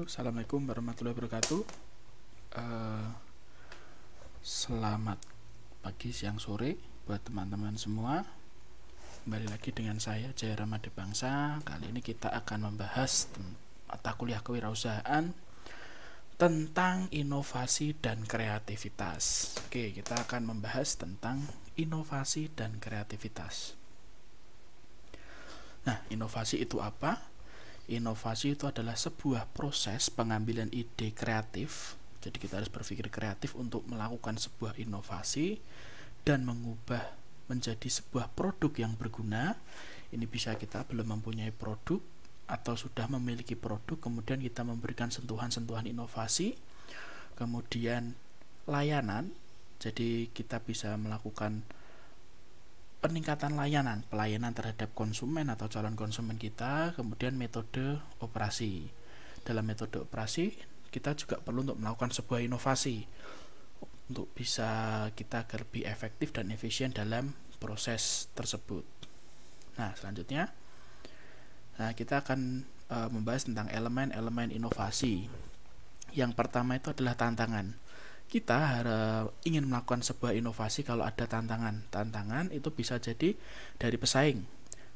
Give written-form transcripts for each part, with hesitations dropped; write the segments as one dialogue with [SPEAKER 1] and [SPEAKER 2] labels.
[SPEAKER 1] Halo, assalamualaikum warahmatullahi wabarakatuh. Selamat pagi, siang, sore buat teman-teman semua. Kembali lagi dengan saya Jaya Ramadi Bangsa. Kali ini kita akan membahas mata kuliah kewirausahaan tentang inovasi dan kreativitas. Oke, kita akan membahas tentang inovasi dan kreativitas. Nah, inovasi itu apa? Inovasi itu adalah sebuah proses pengambilan ide kreatif. Jadi kita harus berpikir kreatif untuk melakukan sebuah inovasi dan mengubah menjadi sebuah produk yang berguna. Ini bisa kita belum mempunyai produk atau sudah memiliki produk, kemudian kita memberikan sentuhan-sentuhan inovasi. Kemudian layanan, jadi kita bisa melakukan peningkatan pelayanan terhadap konsumen atau calon konsumen kita. Kemudian metode operasi. Dalam metode operasi kita juga perlu untuk melakukan sebuah inovasi untuk bisa kita agar lebih efektif dan efisien dalam proses tersebut. Nah, selanjutnya kita akan membahas tentang elemen-elemen inovasi. Yang pertama itu adalah tantangan. Kita ingin melakukan sebuah inovasi kalau ada tantangan itu bisa jadi dari pesaing.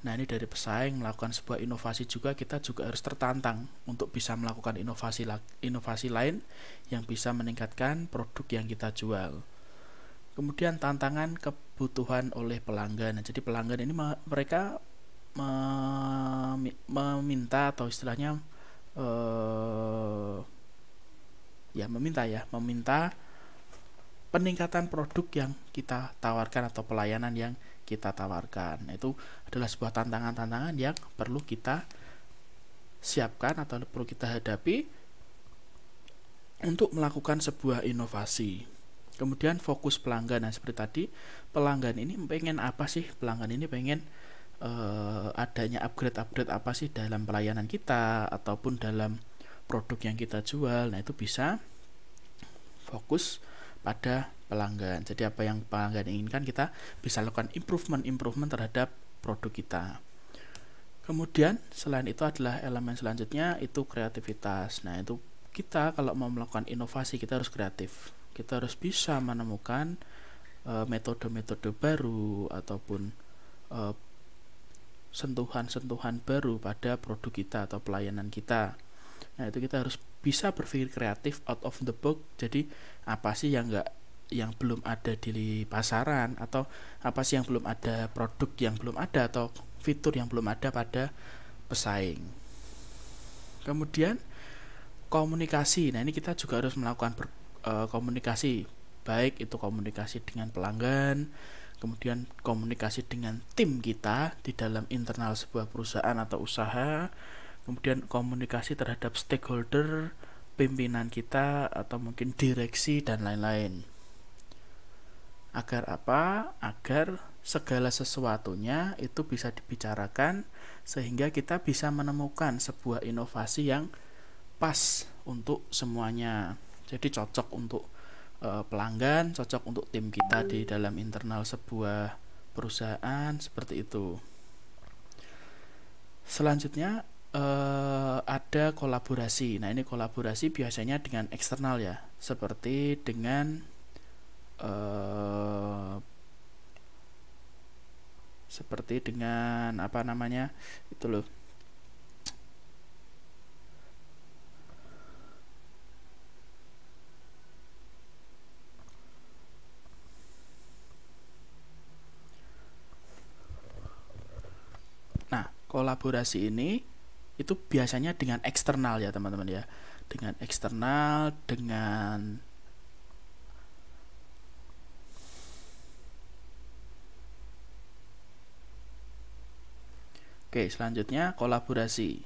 [SPEAKER 1] Nah, ini dari pesaing melakukan sebuah inovasi juga, kita juga harus tertantang untuk bisa melakukan inovasi lain yang bisa meningkatkan produk yang kita jual. Kemudian tantangan kebutuhan oleh pelanggan. Jadi pelanggan ini mereka meminta atau istilahnya meminta peningkatan produk yang kita tawarkan atau pelayanan yang kita tawarkan. Itu adalah sebuah tantangan-tantangan yang perlu kita siapkan atau perlu kita hadapi untuk melakukan sebuah inovasi. Kemudian fokus pelanggan. Nah, seperti tadi, pelanggan ini pengen apa sih? Pelanggan ini pengen adanya upgrade apa sih dalam pelayanan kita ataupun dalam produk yang kita jual. Nah, itu bisa fokus pada pelanggan. Jadi apa yang pelanggan inginkan, kita bisa lakukan improvement terhadap produk kita. Kemudian selain itu adalah elemen selanjutnya itu kreativitas. Nah, itu kita kalau mau melakukan inovasi kita harus kreatif. Kita harus bisa menemukan metode-metode baru ataupun sentuhan-sentuhan baru pada produk kita atau pelayanan kita. Nah, itu kita harus bisa berpikir kreatif, out of the box. Jadi apa sih yang belum ada di pasaran, atau apa sih yang belum ada, produk yang belum ada atau fitur yang belum ada pada pesaing. Kemudian komunikasi. Nah, ini kita juga harus melakukan komunikasi, baik itu komunikasi dengan pelanggan, kemudian komunikasi dengan tim kita di dalam internal sebuah perusahaan atau usaha, kemudian komunikasi terhadap stakeholder, pimpinan kita atau mungkin direksi dan lain-lain. Agar apa? Agar segala sesuatunya itu bisa dibicarakan sehingga kita bisa menemukan sebuah inovasi yang pas untuk semuanya. Jadi cocok untuk pelanggan, cocok untuk tim kita di dalam internal sebuah perusahaan, seperti itu. Selanjutnya ada kolaborasi. Nah, ini kolaborasi biasanya dengan eksternal ya, seperti dengan apa namanya itu loh. Nah, kolaborasi ini itu biasanya dengan eksternal ya teman-teman ya, dengan eksternal, dengan Oke, selanjutnya kolaborasi.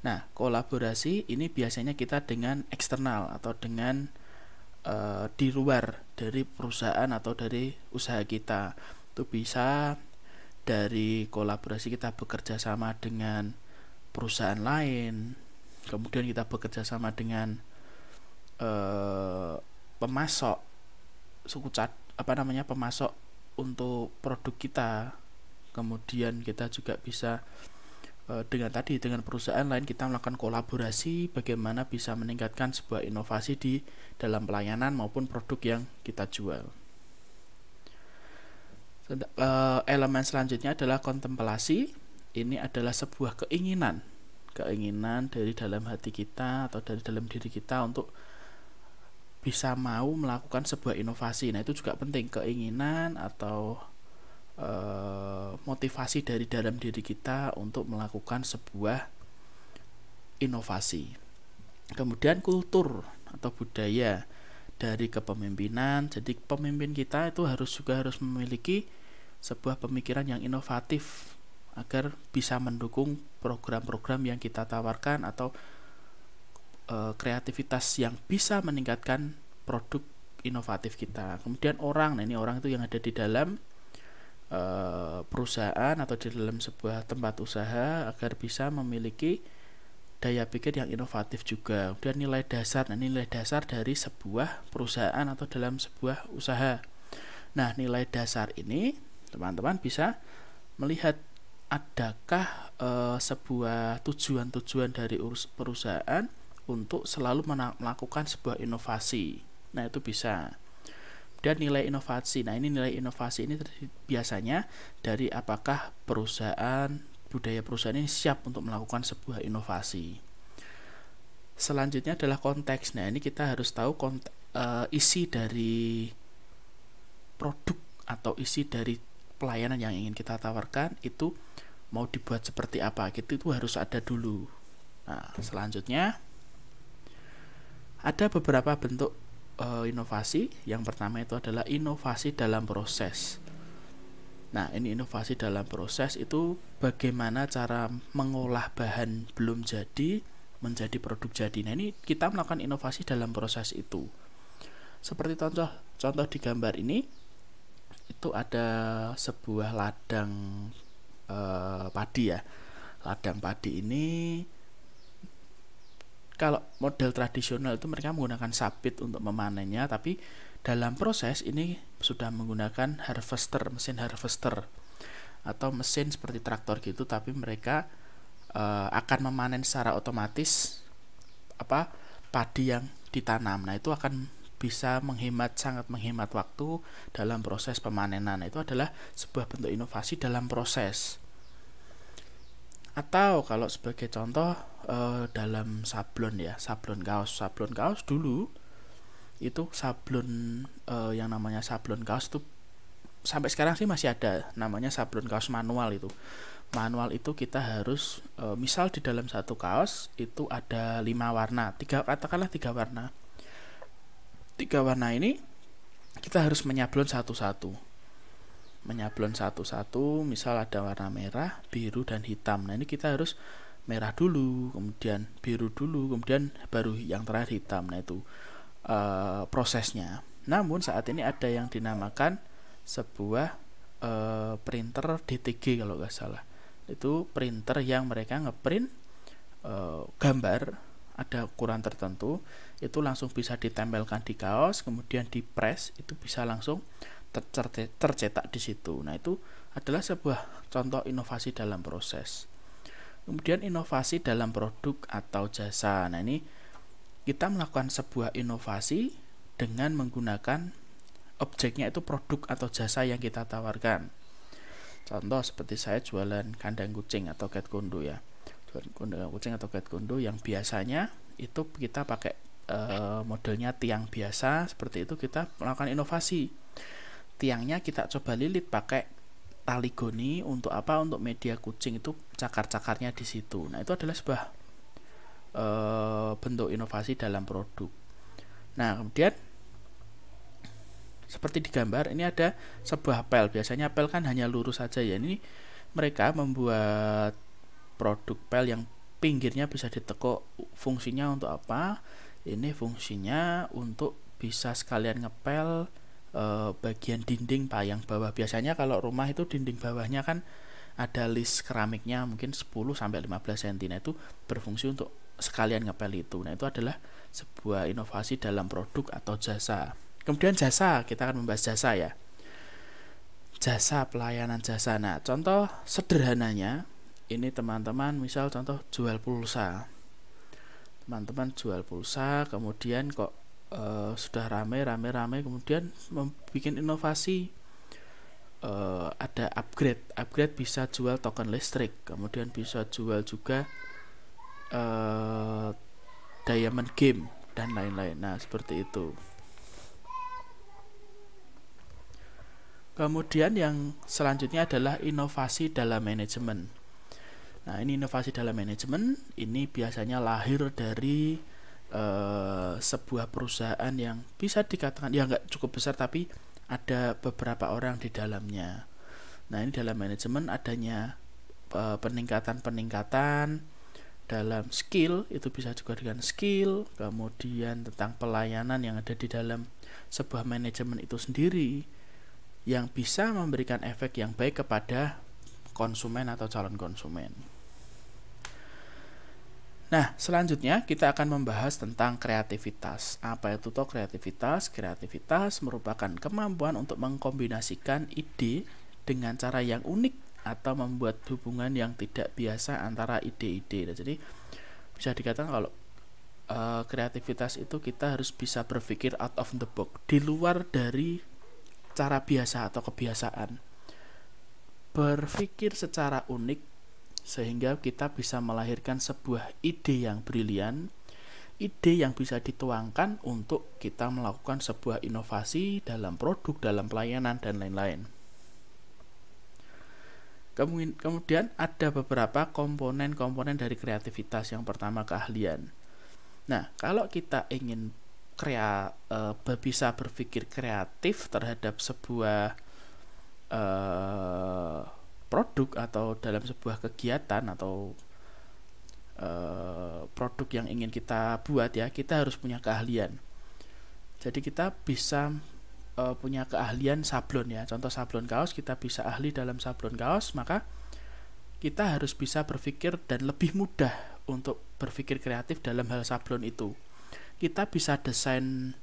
[SPEAKER 1] Nah, kolaborasi ini biasanya kita dengan eksternal atau dengan di luar dari perusahaan atau dari usaha kita. Itu bisa dari kolaborasi kita bekerja sama dengan perusahaan lain, kemudian kita bekerja sama dengan pemasok pemasok untuk produk kita. Kemudian kita juga bisa dengan perusahaan lain kita melakukan kolaborasi bagaimana bisa meningkatkan sebuah inovasi di dalam pelayanan maupun produk yang kita jual. Elemen selanjutnya adalah kontemplasi. Ini adalah sebuah keinginan dari dalam hati kita atau dari dalam diri kita untuk bisa mau melakukan sebuah inovasi. Nah, itu juga penting, keinginan atau motivasi dari dalam diri kita untuk melakukan sebuah inovasi. Kemudian kultur atau budaya dari kepemimpinan. Jadi pemimpin kita itu harus memiliki sebuah pemikiran yang inovatif agar bisa mendukung program-program yang kita tawarkan atau kreativitas yang bisa meningkatkan produk inovatif kita. Kemudian orang, nah ini orang itu yang ada di dalam perusahaan atau di dalam sebuah tempat usaha agar bisa memiliki daya pikir yang inovatif juga. Kemudian nilai dasar, nah nilai dasar dari sebuah perusahaan atau dalam sebuah usaha. Nah, nilai dasar ini teman-teman bisa melihat adakah sebuah tujuan-tujuan dari perusahaan untuk selalu melakukan sebuah inovasi. Nah, itu bisa. Dan nilai inovasi. Nah, ini nilai inovasi ini biasanya dari apakah budaya perusahaan ini siap untuk melakukan sebuah inovasi. Selanjutnya adalah konteks. Nah, ini kita harus tahu isi dari produk atau isi dari pelayanan yang ingin kita tawarkan itu mau dibuat seperti apa. Itu harus ada dulu. Nah, selanjutnya ada beberapa bentuk inovasi. Yang pertama itu adalah inovasi dalam proses. Nah, ini inovasi dalam proses itu bagaimana cara mengolah bahan belum jadi menjadi produk jadi. Nah, ini kita melakukan inovasi dalam proses itu. Seperti contoh di gambar ini, itu ada sebuah ladang padi ya. Ladang padi ini kalau model tradisional itu mereka menggunakan sabit untuk memanennya, tapi dalam proses ini sudah menggunakan mesin harvester atau mesin seperti traktor gitu, tapi mereka akan memanen secara otomatis padi yang ditanam. Nah, itu akan bisa sangat menghemat waktu dalam proses pemanenan. Nah, itu adalah sebuah bentuk inovasi dalam proses. Atau kalau sebagai contoh dalam sablon kaos dulu itu sablon yang namanya sablon kaos itu sampai sekarang sih masih ada namanya sablon kaos manual. Itu kita harus misal di dalam satu kaos itu ada 5 warna, katakanlah 3 warna. 3 warna ini kita harus menyablon satu-satu, misal ada warna merah, biru, dan hitam. Nah, ini kita harus merah dulu, kemudian biru dulu, kemudian baru yang terakhir hitam. Nah, itu prosesnya. Namun saat ini ada yang dinamakan sebuah printer DTG kalau nggak salah. Itu printer yang mereka ngeprint gambar ada ukuran tertentu, itu langsung bisa ditempelkan di kaos, kemudian di press, itu bisa langsung tercetak di situ. Nah, itu adalah sebuah contoh inovasi dalam proses. Kemudian inovasi dalam produk atau jasa. Nah, ini kita melakukan sebuah inovasi dengan menggunakan objeknya itu produk atau jasa yang kita tawarkan. Contoh seperti saya jualan kandang kucing atau cat condo ya. Jualan kandang kucing atau cat condo yang biasanya itu kita pakai modelnya tiang biasa, seperti itu kita melakukan inovasi. Tiangnya kita coba lilit pakai tali goni untuk apa? Untuk media kucing itu cakar-cakarnya di situ. Nah, itu adalah sebuah bentuk inovasi dalam produk. Nah, kemudian seperti di gambar ini ada sebuah pel. Biasanya pel kan hanya lurus saja ya. Ini mereka membuat produk pel yang pinggirnya bisa ditekuk. Fungsinya untuk apa? Ini fungsinya untuk bisa sekalian ngepel bagian dinding payang bawah. Biasanya kalau rumah itu dinding bawahnya kan ada list keramiknya mungkin 10-15 cm. Nah, itu berfungsi untuk sekalian ngepel itu. Nah, itu adalah sebuah inovasi dalam produk atau jasa. Kemudian jasa, kita akan membahas jasa ya. Jasa, pelayanan jasa. Nah, contoh sederhananya ini teman-teman misal contoh jual pulsa. Teman-teman jual pulsa, kemudian kok sudah rame, kemudian membuat inovasi, ada upgrade bisa jual token listrik, kemudian bisa jual juga diamond game dan lain-lain. Nah, seperti itu. Kemudian yang selanjutnya adalah inovasi dalam manajemen. Nah, ini inovasi dalam manajemen ini biasanya lahir dari sebuah perusahaan yang bisa dikatakan ya nggak cukup besar, tapi ada beberapa orang di dalamnya. Nah, ini dalam manajemen adanya peningkatan dalam skill, itu bisa juga dengan skill, kemudian tentang pelayanan yang ada di dalam sebuah manajemen itu sendiri yang bisa memberikan efek yang baik kepada konsumen atau calon konsumen. Nah, selanjutnya kita akan membahas tentang kreativitas. Apa itu toh kreativitas? Kreativitas merupakan kemampuan untuk mengkombinasikan ide dengan cara yang unik atau membuat hubungan yang tidak biasa antara ide-ide. Jadi bisa dikatakan kalau kreativitas itu kita harus bisa berpikir out of the box, di luar dari cara biasa atau kebiasaan. Berpikir secara unik sehingga kita bisa melahirkan sebuah ide yang brilian, ide yang bisa dituangkan untuk kita melakukan sebuah inovasi dalam produk, dalam pelayanan, dan lain-lain. Kemudian ada beberapa komponen dari kreativitas. Yang pertama, keahlian. Nah, kalau kita ingin bisa berpikir kreatif terhadap sebuah produk atau dalam sebuah kegiatan atau produk yang ingin kita buat ya, kita harus punya keahlian. Jadi kita bisa punya keahlian sablon ya. Contoh sablon kaos, kita bisa ahli dalam sablon kaos, maka kita harus bisa berpikir dan lebih mudah untuk berpikir kreatif dalam hal sablon itu. Kita bisa desain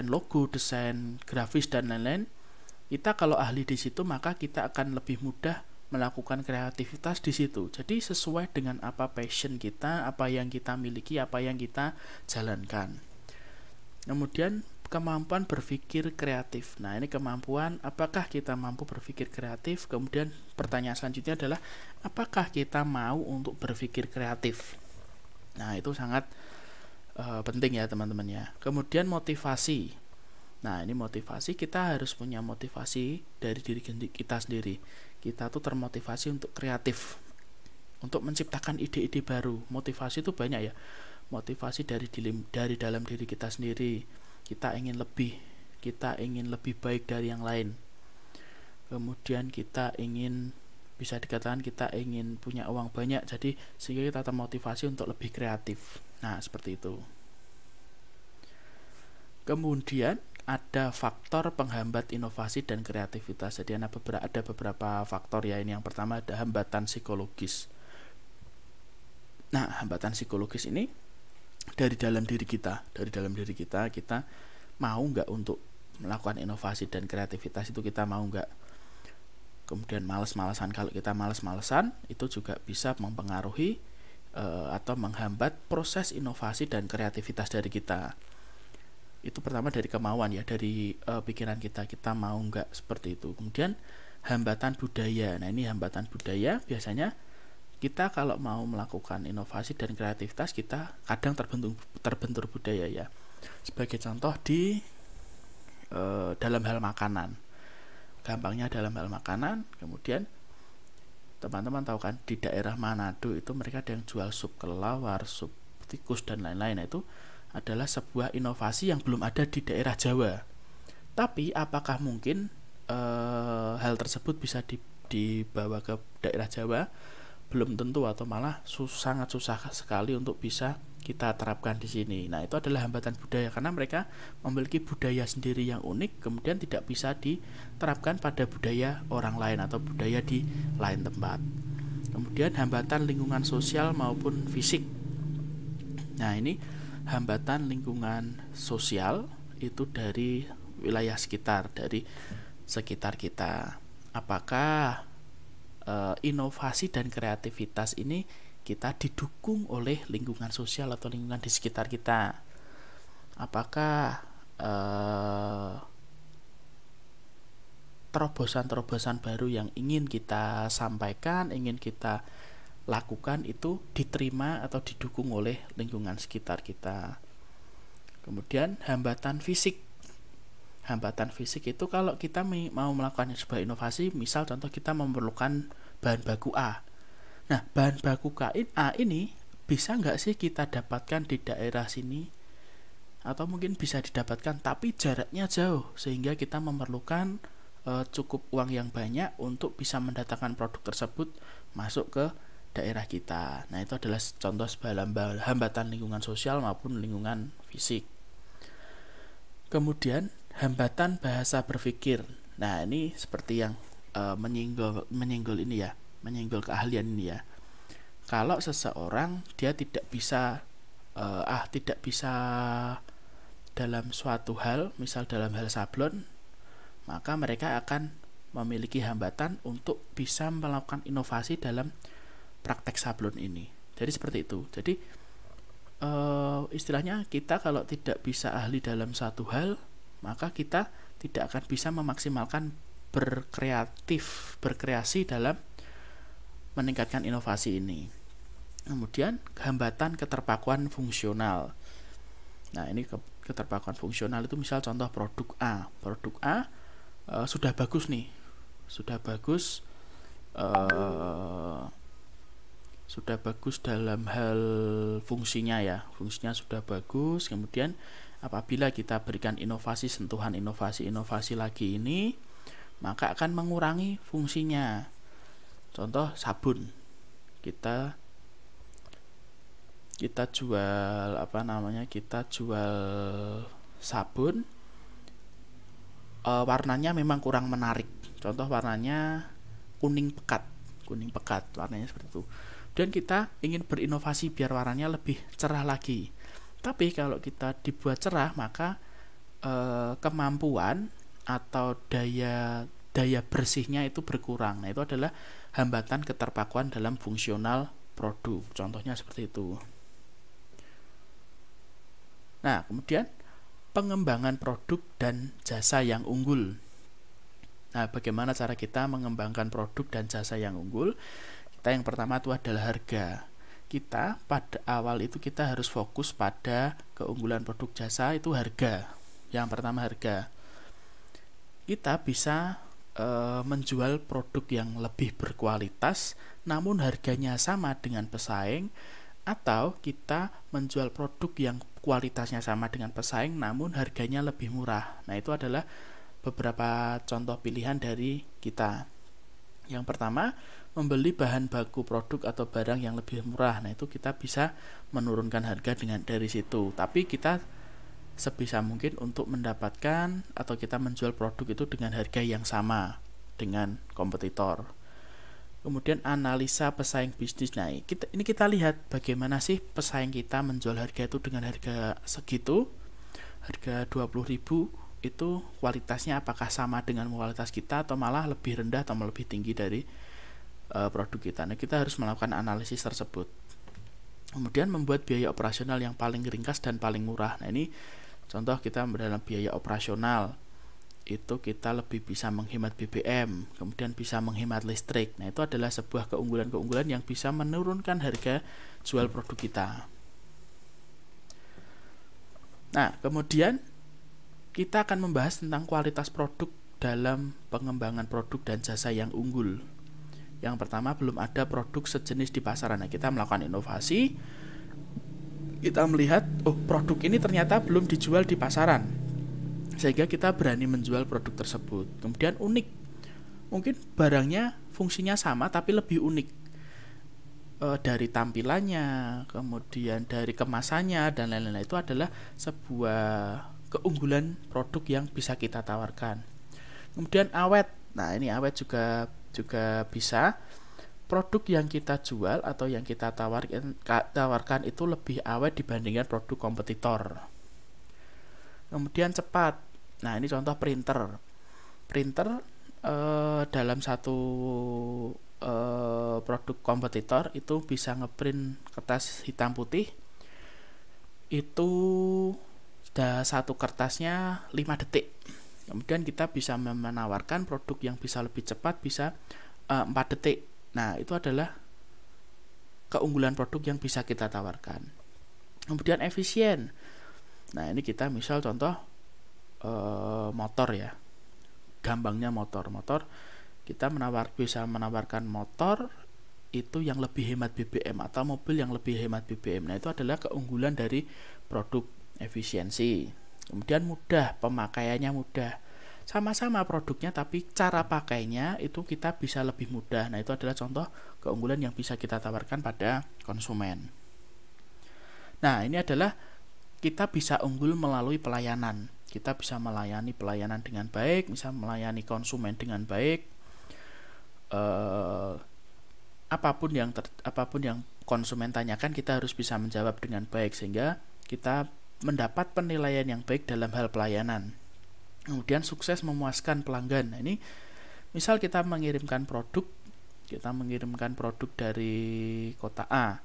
[SPEAKER 1] logo, desain grafis dan lain-lain. Kita kalau ahli di situ, maka kita akan lebih mudah melakukan kreativitas di situ. Jadi sesuai dengan apa passion kita, apa yang kita miliki, apa yang kita jalankan. Kemudian kemampuan berpikir kreatif. Nah, ini kemampuan, apakah kita mampu berpikir kreatif? Kemudian pertanyaan selanjutnya adalah apakah kita mau untuk berpikir kreatif? Nah, itu sangat penting ya teman-teman ya. Kemudian motivasi. Nah, ini motivasi, kita harus punya motivasi dari diri kita sendiri. Kita tuh termotivasi untuk kreatif, untuk menciptakan ide-ide baru. Motivasi itu banyak ya. Motivasi dari dalam diri kita sendiri. Kita ingin lebih baik dari yang lain. Kemudian kita bisa dikatakan kita ingin punya uang banyak, jadi sehingga kita termotivasi untuk lebih kreatif. Nah, seperti itu. Kemudian ada faktor penghambat inovasi dan kreativitas. Jadi ada beberapa faktor ya. Ini yang pertama ada hambatan psikologis. Nah, hambatan psikologis ini dari dalam diri kita. Kita mau nggak untuk melakukan inovasi dan kreativitas itu, kita mau nggak. Kemudian malas-malasan. Kalau kita malas-malasan, itu juga bisa mempengaruhi atau menghambat proses inovasi dan kreativitas dari kita. Itu pertama dari kemauan ya, dari pikiran kita mau nggak seperti itu. Kemudian hambatan budaya. Nah, ini hambatan budaya biasanya kita kalau mau melakukan inovasi dan kreativitas, kita kadang terbentur budaya ya. Sebagai contoh di dalam hal makanan. Gampangnya dalam hal makanan, kemudian teman-teman tahu kan di daerah Manado itu mereka ada yang jual sup kelelawar, sup tikus dan lain-lain. Nah, itu adalah sebuah inovasi yang belum ada di daerah Jawa. Tapi apakah mungkin hal tersebut bisa dibawa ke daerah Jawa? Belum tentu, atau malah sangat susah sekali untuk bisa kita terapkan di sini. Nah, itu adalah hambatan budaya karena mereka memiliki budaya sendiri yang unik, kemudian tidak bisa diterapkan pada budaya orang lain atau budaya di lain tempat. Kemudian hambatan lingkungan sosial maupun fisik. Nah, ini hambatan lingkungan sosial itu dari wilayah sekitar, dari sekitar kita. Apakah inovasi dan kreativitas ini kita didukung oleh lingkungan sosial atau lingkungan di sekitar kita. Apakah terobosan-terobosan baru yang ingin kita sampaikan, ingin kita lakukan itu diterima atau didukung oleh lingkungan sekitar kita. Kemudian hambatan fisik. Hambatan fisik itu kalau kita mau melakukan sebuah inovasi, misal contoh kita memerlukan bahan baku A. Nah, bahan baku A ini bisa nggak sih kita dapatkan di daerah sini? Atau mungkin bisa didapatkan tapi jaraknya jauh, sehingga kita memerlukan cukup uang yang banyak untuk bisa mendatangkan produk tersebut masuk ke daerah kita. Nah, itu adalah contoh sebuah hambatan lingkungan sosial maupun lingkungan fisik. Kemudian hambatan bahasa berpikir. Nah, ini seperti yang menyinggol ini ya, menyinggol keahlian ini ya. Kalau seseorang dia tidak bisa dalam suatu hal, misal dalam hal sablon, maka mereka akan memiliki hambatan untuk bisa melakukan inovasi dalam praktek sablon ini. Jadi seperti itu. Jadi istilahnya kita kalau tidak bisa ahli dalam satu hal, maka kita tidak akan bisa memaksimalkan berkreasi dalam meningkatkan inovasi ini. Kemudian hambatan keterpakuan fungsional. Nah, ini keterpakuan fungsional itu misal contoh produk A. Produk A sudah bagus nih, sudah bagus dalam hal fungsinya ya, fungsinya sudah bagus. Kemudian apabila kita berikan sentuhan inovasi lagi ini, maka akan mengurangi fungsinya. Contoh sabun, kita jual kita jual sabun, warnanya memang kurang menarik. Contoh warnanya kuning pekat warnanya seperti itu. Dan kita ingin berinovasi biar warnanya lebih cerah lagi. Tapi kalau kita dibuat cerah, maka kemampuan atau daya bersihnya itu berkurang. Nah, itu adalah hambatan keterpakuan dalam fungsional produk. Contohnya seperti itu. Nah, kemudian pengembangan produk dan jasa yang unggul. Nah, bagaimana cara kita mengembangkan produk dan jasa yang unggul? Yang pertama itu adalah harga. Kita pada awal itu kita harus fokus pada keunggulan produk jasa, itu harga. Yang pertama harga. Kita bisa menjual produk yang lebih berkualitas namun harganya sama dengan pesaing, atau kita menjual produk yang kualitasnya sama dengan pesaing namun harganya lebih murah. Nah, itu adalah beberapa contoh pilihan dari kita. Yang pertama, membeli bahan baku produk atau barang yang lebih murah. Nah, itu kita bisa menurunkan harga dari situ. Tapi kita sebisa mungkin untuk mendapatkan atau kita menjual produk itu dengan harga yang sama dengan kompetitor. Kemudian analisa pesaing bisnis. Nah, kita lihat bagaimana sih pesaing kita menjual harga itu dengan harga segitu. Harga 20.000 itu kualitasnya apakah sama dengan kualitas kita atau malah lebih rendah atau lebih tinggi dari produk kita. Nah, kita harus melakukan analisis tersebut. Kemudian membuat biaya operasional yang paling ringkas dan paling murah. Nah, ini contoh kita dalam biaya operasional itu kita lebih bisa menghemat BBM, kemudian bisa menghemat listrik. Nah, itu adalah sebuah keunggulan-keunggulan yang bisa menurunkan harga jual produk kita. Nah, kemudian kita akan membahas tentang kualitas produk dalam pengembangan produk dan jasa yang unggul. Yang pertama, belum ada produk sejenis di pasaran. Nah, kita melakukan inovasi, kita melihat, produk ini ternyata belum dijual di pasaran, sehingga kita berani menjual produk tersebut. Kemudian unik, mungkin barangnya fungsinya sama tapi lebih unik, dari tampilannya, kemudian dari kemasannya dan lain-lain. Itu adalah sebuah keunggulan produk yang bisa kita tawarkan. Kemudian awet. Nah, ini awet juga bisa. Produk yang kita jual atau yang kita tawarkan itu lebih awet dibandingkan produk kompetitor. Kemudian cepat. Nah, ini contoh printer dalam satu produk kompetitor itu bisa ngeprint kertas hitam putih, itu satu kertasnya 5 detik. Kemudian kita bisa menawarkan produk yang bisa lebih cepat, bisa 4 detik. Nah, itu adalah keunggulan produk yang bisa kita tawarkan. Kemudian efisien. Nah, ini kita misal contoh motor ya. Gampangnya motor kita bisa menawarkan motor itu yang lebih hemat BBM atau mobil yang lebih hemat BBM. Nah, itu adalah keunggulan dari produk efisiensi. Kemudian mudah, pemakaiannya mudah. Sama-sama produknya tapi cara pakainya itu kita bisa lebih mudah. Nah, itu adalah contoh keunggulan yang bisa kita tawarkan pada konsumen. Nah, ini adalah kita bisa unggul melalui pelayanan. Kita bisa melayani pelayanan dengan baik, bisa melayani konsumen dengan baik. Apapun yang konsumen tanyakan kita harus bisa menjawab dengan baik sehingga kita mendapat penilaian yang baik dalam hal pelayanan. Kemudian sukses memuaskan pelanggan. Nah, ini misal kita mengirimkan produk dari kota A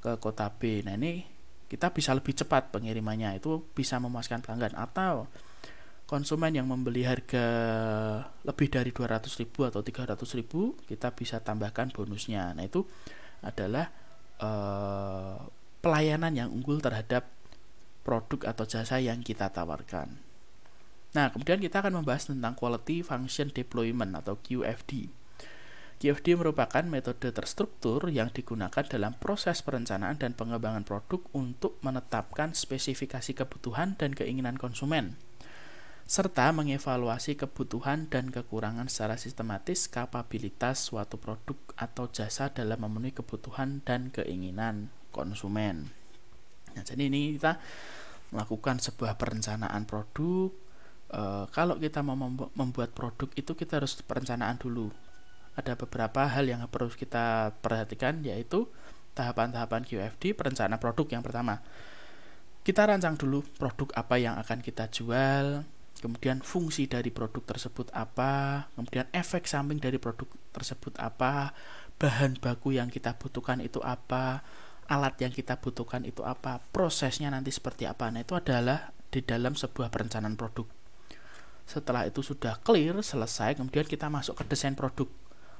[SPEAKER 1] ke kota B. Nah, ini kita bisa lebih cepat pengirimannya, itu bisa memuaskan pelanggan. Atau konsumen yang membeli harga lebih dari 200.000 atau 300.000, kita bisa tambahkan bonusnya. Nah, itu adalah pelayanan yang unggul terhadap produk atau jasa yang kita tawarkan. Nah, kemudian kita akan membahas tentang Quality Function Deployment atau QFD. QFD merupakan metode terstruktur yang digunakan dalam proses perencanaan dan pengembangan produk untuk menetapkan spesifikasi kebutuhan dan keinginan konsumen, serta mengevaluasi kebutuhan dan kekurangan secara sistematis kapabilitas suatu produk atau jasa dalam memenuhi kebutuhan dan keinginan konsumen. Nah, jadi ini kita melakukan sebuah perencanaan produk. Kalau kita mau membuat produk itu kita harus perencanaan dulu. Ada beberapa hal yang harus kita perhatikan, yaitu tahapan-tahapan QFD. Perencanaan produk yang pertama, kita rancang dulu produk apa yang akan kita jual, kemudian fungsi dari produk tersebut apa, kemudian efek samping dari produk tersebut apa, bahan baku yang kita butuhkan itu apa, alat yang kita butuhkan itu apa, prosesnya nanti seperti apa. Nah, itu adalah di dalam sebuah perencanaan produk. Setelah itu sudah clear, selesai, kemudian kita masuk ke desain produk.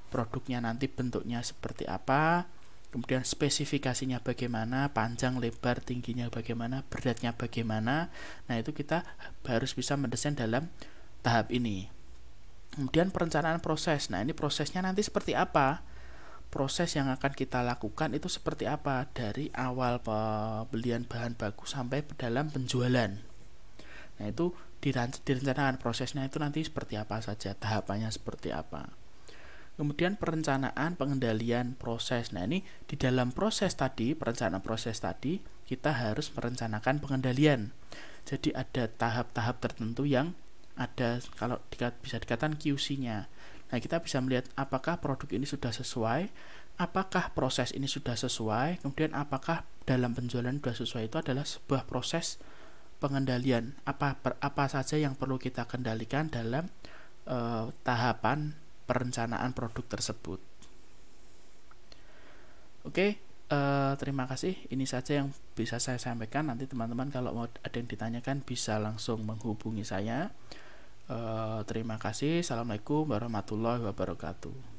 [SPEAKER 1] Produknya nanti bentuknya seperti apa, kemudian spesifikasinya bagaimana, panjang, lebar, tingginya bagaimana, beratnya bagaimana. Nah, itu kita harus bisa mendesain dalam tahap ini. Kemudian perencanaan proses. Nah, ini prosesnya nanti seperti apa, proses yang akan kita lakukan itu seperti apa dari awal pembelian bahan baku sampai dalam penjualan. Nah, itu direncanakan prosesnya itu nanti seperti apa saja, tahapannya seperti apa. Kemudian perencanaan pengendalian proses. Nah, ini di dalam proses tadi, perencanaan proses tadi, kita harus merencanakan pengendalian. Jadi ada tahap-tahap tertentu yang ada, kalau bisa dikatakan QC-nya. Nah, kita bisa melihat apakah produk ini sudah sesuai, apakah proses ini sudah sesuai, kemudian apakah dalam penjualan sudah sesuai. Itu adalah sebuah proses pengendalian. Apa saja yang perlu kita kendalikan dalam tahapan perencanaan produk tersebut. Oke, terima kasih. Ini saja yang bisa saya sampaikan. Nanti teman-teman kalau mau ada yang ditanyakan bisa langsung menghubungi saya. Terima kasih. Assalamualaikum warahmatullahi wabarakatuh.